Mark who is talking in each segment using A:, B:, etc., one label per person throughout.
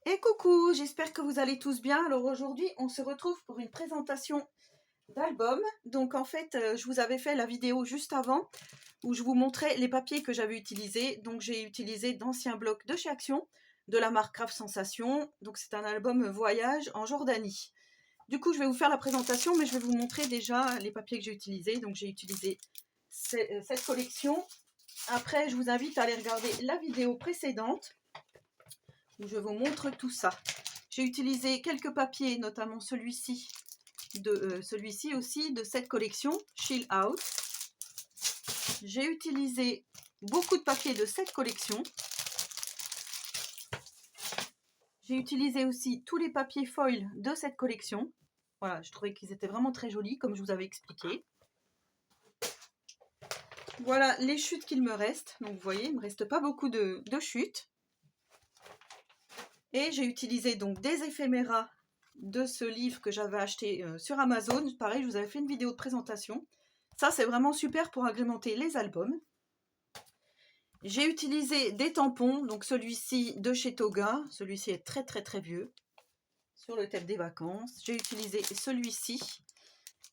A: Et coucou, j'espère que vous allez tous bien. Alors aujourd'hui, on se retrouve pour une présentation d'album. Donc en fait, je vous avais fait la vidéo juste avant où je vous montrais les papiers que j'avais utilisés. Donc j'ai utilisé d'anciens blocs de chez Action, de la marque Craft Sensation. Donc c'est un album voyage en Jordanie. Du coup, je vais vous faire la présentation, mais je vais vous montrer déjà les papiers que j'ai utilisés. Donc j'ai utilisé cette collection. Après, je vous invite à aller regarder la vidéo précédente où je vous montre tout ça. J'ai utilisé quelques papiers, notamment celui-ci, celui-ci aussi de cette collection, Chill Out. J'ai utilisé beaucoup de papiers de cette collection. J'ai utilisé aussi tous les papiers foil de cette collection. Voilà, je trouvais qu'ils étaient vraiment très jolis, comme je vous avais expliqué. Voilà les chutes qu'il me reste. Donc vous voyez, il ne me reste pas beaucoup de chutes. Et j'ai utilisé donc des éphéméras de ce livre que j'avais acheté sur Amazon. Pareil, je vous avais fait une vidéo de présentation. Ça, c'est vraiment super pour agrémenter les albums. J'ai utilisé des tampons, donc celui-ci de chez Toga. Celui-ci est très très très vieux, sur le thème des vacances. J'ai utilisé celui-ci,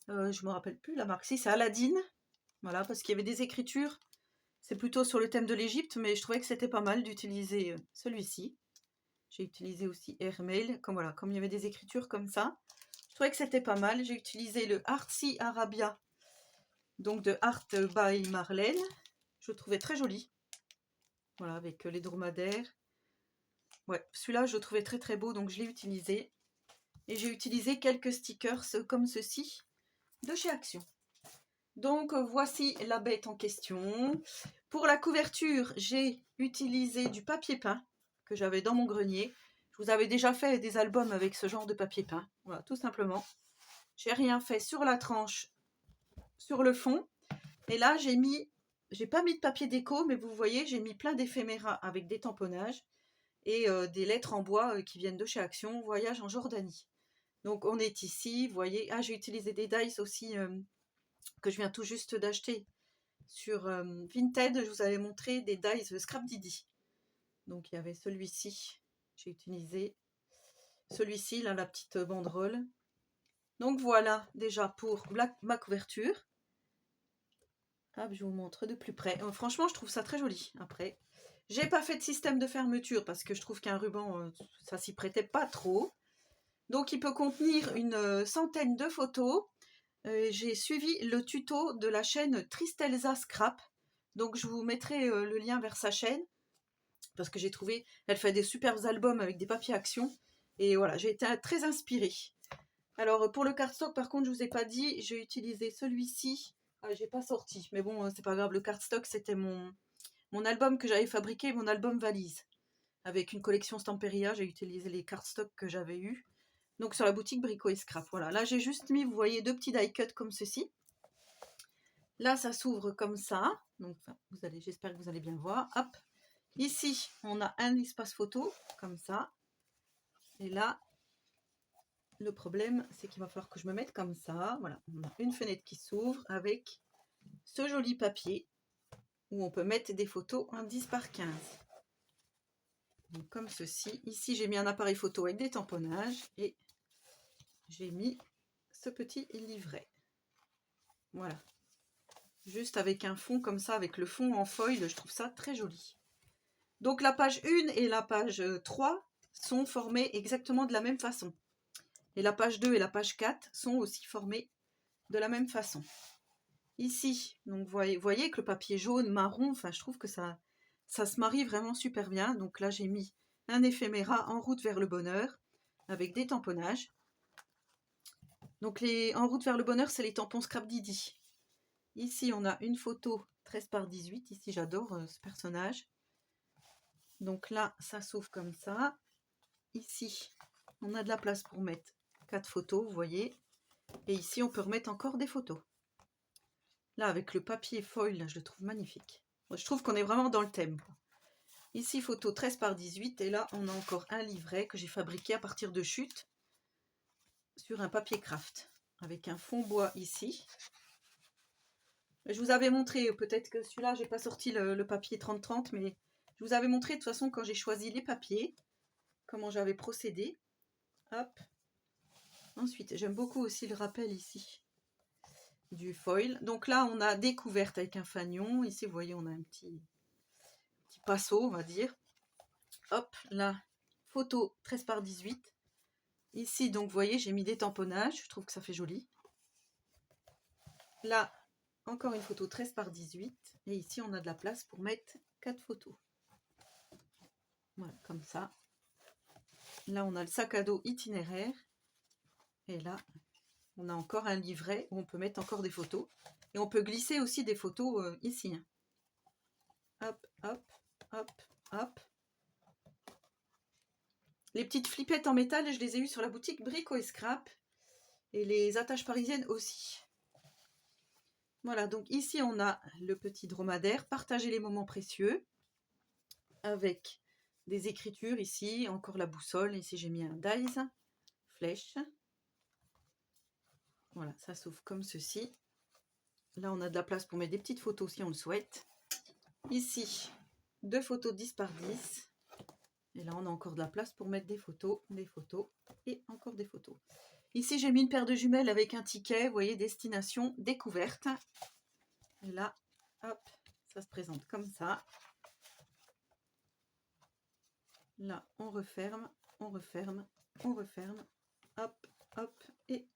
A: je ne me rappelle plus la marque, si c'est Aladdin. Voilà, parce qu'il y avait des écritures. C'est plutôt sur le thème de l'Égypte, mais je trouvais que c'était pas mal d'utiliser celui-ci. J'ai utilisé aussi Airmail, comme voilà, comme il y avait des écritures comme ça. Je trouvais que c'était pas mal. J'ai utilisé le Artsy Arabia, donc de Art by Marlène. Je le trouvais très joli. Voilà, avec les dromadaires. Ouais, celui-là, je le trouvais très très beau, donc je l'ai utilisé. Et j'ai utilisé quelques stickers comme ceci de chez Action. Donc voici la bête en question. Pour la couverture, j'ai utilisé du papier peint que j'avais dans mon grenier. Je vous avais déjà fait des albums avec ce genre de papier peint. Voilà, tout simplement. J'ai rien fait sur la tranche, sur le fond. Et là, j'ai pas mis de papier déco, mais vous voyez, j'ai mis plein d'éphéméras avec des tamponnages et des lettres en bois qui viennent de chez Action, voyage en Jordanie. Donc on est ici, vous voyez. Ah, j'ai utilisé des dies aussi que je viens tout juste d'acheter. Sur Vinted, je vous avais montré des dies Scrap Didi. Donc il y avait celui-ci, j'ai utilisé celui-ci, là, la petite banderole. Donc voilà déjà pour ma couverture. Hop, je vous montre de plus près. Franchement, je trouve ça très joli. Après, j'ai pas fait de système de fermeture parce que je trouve qu'un ruban, ça s'y prêtait pas trop. Donc il peut contenir une centaine de photos. J'ai suivi le tuto de la chaîne Tristelza Scrap. Donc je vous mettrai le lien vers sa chaîne. Parce que j'ai trouvé, elle fait des superbes albums avec des papiers Action. Et voilà, j'ai été très inspirée. Alors pour le cardstock, par contre, je vous ai pas dit, j'ai utilisé celui-ci. Ah, j'ai pas sorti, mais bon, c'est pas grave. Le cardstock, c'était mon album que j'avais fabriqué, mon album valise. Avec une collection Stamperia, j'ai utilisé les cardstocks que j'avais eu. Donc sur la boutique Brico et Scrap. Voilà, là j'ai juste mis, vous voyez, deux petits die cuts comme ceci. Là, ça s'ouvre comme ça. Donc, enfin, j'espère que vous allez bien voir. Hop. Ici, on a un espace photo, comme ça. Et là, le problème, c'est qu'il va falloir que je me mette comme ça. Voilà, on a une fenêtre qui s'ouvre avec ce joli papier où on peut mettre des photos en 10 par 15. Donc, comme ceci. Ici, j'ai mis un appareil photo avec des tamponnages et j'ai mis ce petit livret. Voilà. Juste avec un fond comme ça, avec le fond en foil, je trouve ça très joli. Donc la page 1 et la page 3 sont formées exactement de la même façon. Et la page 2 et la page 4 sont aussi formées de la même façon. Ici, donc vous voyez que le papier jaune, marron, enfin je trouve que ça se marie vraiment super bien. Donc là j'ai mis un éphéméra en route vers le bonheur avec des tamponnages. Donc en route vers le bonheur, c'est les tampons Scrap Didi. Ici on a une photo 13 par 18. Ici j'adore ce personnage. Donc là ça s'ouvre comme ça. Ici on a de la place pour mettre 4 photos, vous voyez. Et ici on peut remettre encore des photos. Là, avec le papier foil, là, je le trouve magnifique. Moi, je trouve qu'on est vraiment dans le thème. Ici, photo 13 par 18. Et là, on a encore un livret que j'ai fabriqué à partir de chutes sur un papier craft. Avec un fond bois ici. Je vous avais montré, peut-être que celui-là, j'ai pas sorti le papier 30-30, mais je vous avais montré de toute façon quand j'ai choisi les papiers. comment j'avais procédé. Hop. Ensuite, j'aime beaucoup aussi le rappel ici du foil. Donc là, on a découverte avec un fanion. Ici, vous voyez, on a un petit pinceau, on va dire. Hop, là, photo 13 par 18. Ici, donc, vous voyez, j'ai mis des tamponnages. Je trouve que ça fait joli. Là, encore une photo 13 par 18. Et ici, on a de la place pour mettre 4 photos. Voilà, comme ça. Là, on a le sac à dos itinéraire. Et là, on a encore un livret où on peut mettre encore des photos. Et on peut glisser aussi des photos ici. Hop, hop, hop, hop. Les petites flippettes en métal, je les ai eues sur la boutique Brico et Scrap. Et les attaches parisiennes aussi. Voilà, donc ici on a le petit dromadaire, partager les moments précieux, avec des écritures ici, encore la boussole, ici j'ai mis un dice, flèche. Voilà, ça s'ouvre comme ceci. Là on a de la place pour mettre des petites photos si on le souhaite. Ici, 2 photos 10 par 10. Et là on a encore de la place pour mettre des photos et encore des photos. Ici, j'ai mis une paire de jumelles avec un ticket, vous voyez, destination découverte. Et là, hop, ça se présente comme ça. Là, on referme, on referme, on referme. Hop, hop, et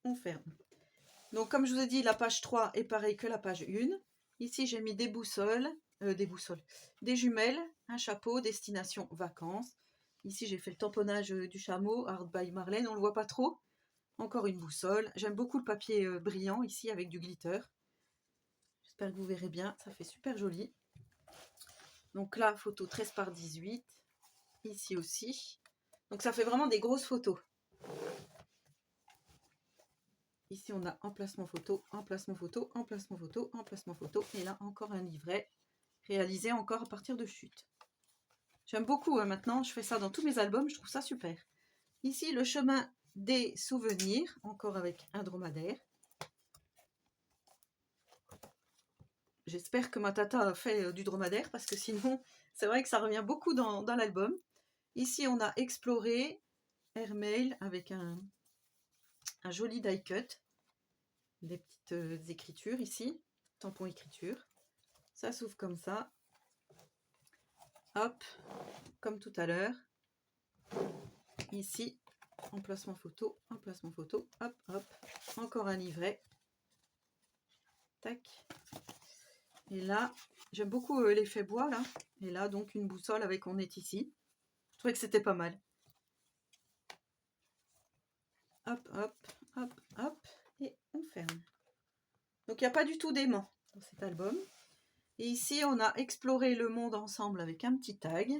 A: on ferme. Donc, comme je vous ai dit, la page 3 est pareil que la page 1. Ici, j'ai mis des des jumelles, un chapeau, destination vacances. Ici, j'ai fait le tamponnage du chameau, Art by Marlène, on ne le voit pas trop. Encore une boussole. J'aime beaucoup le papier brillant ici avec du glitter. J'espère que vous verrez bien. Ça fait super joli. Donc là, photo 13 par 18. Ici aussi. Donc ça fait vraiment des grosses photos. Ici, on a emplacement photo, emplacement photo, emplacement photo, emplacement photo. Et là, encore un livret réalisé encore à partir de chute. J'aime beaucoup maintenant. Je fais ça dans tous mes albums. Je trouve ça super. Ici, le chemin des souvenirs. Encore avec un dromadaire. J'espère que ma tata a fait du dromadaire parce que sinon, c'est vrai que ça revient beaucoup dans l'album. Ici, on a exploré Airmail avec un joli die cut. Des petites écritures ici, tampon écriture. Ça s'ouvre comme ça. Hop, comme tout à l'heure. Ici, emplacement photo, hop, hop. Encore un livret. Tac. Et là, j'aime beaucoup l'effet bois, là. Et là, donc, une boussole avec on est ici. Je trouvais que c'était pas mal. Hop, hop, hop, hop. Et on ferme. Donc, il n'y a pas du tout d'aimant dans cet album. Et ici, on a exploré le monde ensemble avec un petit tag.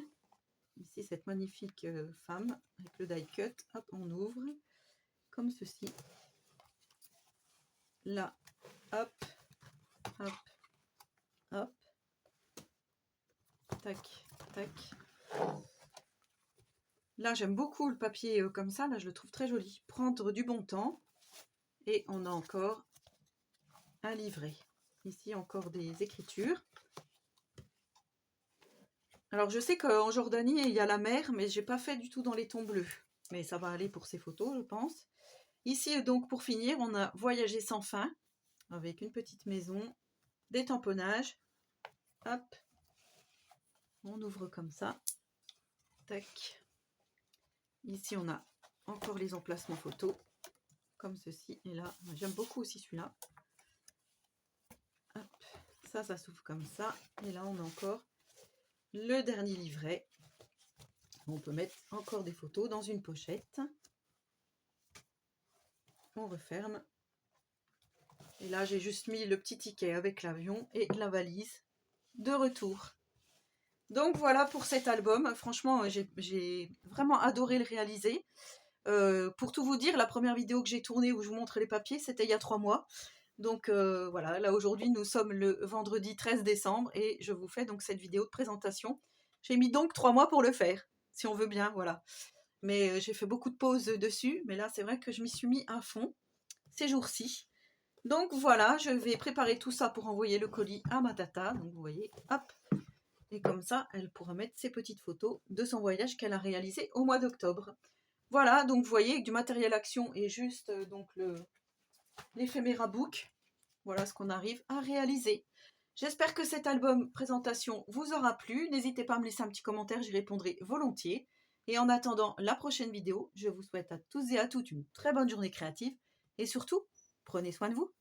A: Ici, cette magnifique femme avec le die cut. Hop, on ouvre. Comme ceci. Là, hop, hop, hop. Tac, tac. Là, j'aime beaucoup le papier comme ça. Là, je le trouve très joli. Prendre du bon temps. Et on a encore un livret. Ici, encore des écritures. Alors, je sais qu'en Jordanie, il y a la mer, mais j'ai pas fait du tout dans les tons bleus. Mais ça va aller pour ces photos, je pense. Ici, donc, pour finir, on a voyagé sans fin. Avec une petite maison, des tamponnages. Hop. On ouvre comme ça. Tac. Ici, on a encore les emplacements photos. Comme ceci. Et là, j'aime beaucoup aussi celui-là. Hop. Ça s'ouvre comme ça. Et là, on a encore le dernier livret. On peut mettre encore des photos dans une pochette. On referme. Et là, j'ai juste mis le petit ticket avec l'avion et la valise de retour. Donc voilà pour cet album. Franchement, j'ai vraiment adoré le réaliser. Pour tout vous dire, la première vidéo que j'ai tournée où je vous montre les papiers, c'était il y a 3 mois. Donc voilà, là aujourd'hui nous sommes le vendredi 13 décembre et je vous fais donc cette vidéo de présentation. J'ai mis donc 3 mois pour le faire, si on veut bien, voilà. Mais j'ai fait beaucoup de pauses dessus, mais là c'est vrai que je m'y suis mis à fond ces jours-ci. Donc voilà, je vais préparer tout ça pour envoyer le colis à ma tata. Donc vous voyez, hop, Et comme ça, elle pourra mettre ses petites photos de son voyage qu'elle a réalisé au mois d'octobre. Voilà, donc vous voyez, avec du matériel action et juste donc l'éphéméra book, voilà ce qu'on arrive à réaliser. J'espère que cet album présentation vous aura plu. N'hésitez pas à me laisser un petit commentaire, j'y répondrai volontiers. Et en attendant la prochaine vidéo, je vous souhaite à tous et à toutes une très bonne journée créative. Et surtout, prenez soin de vous.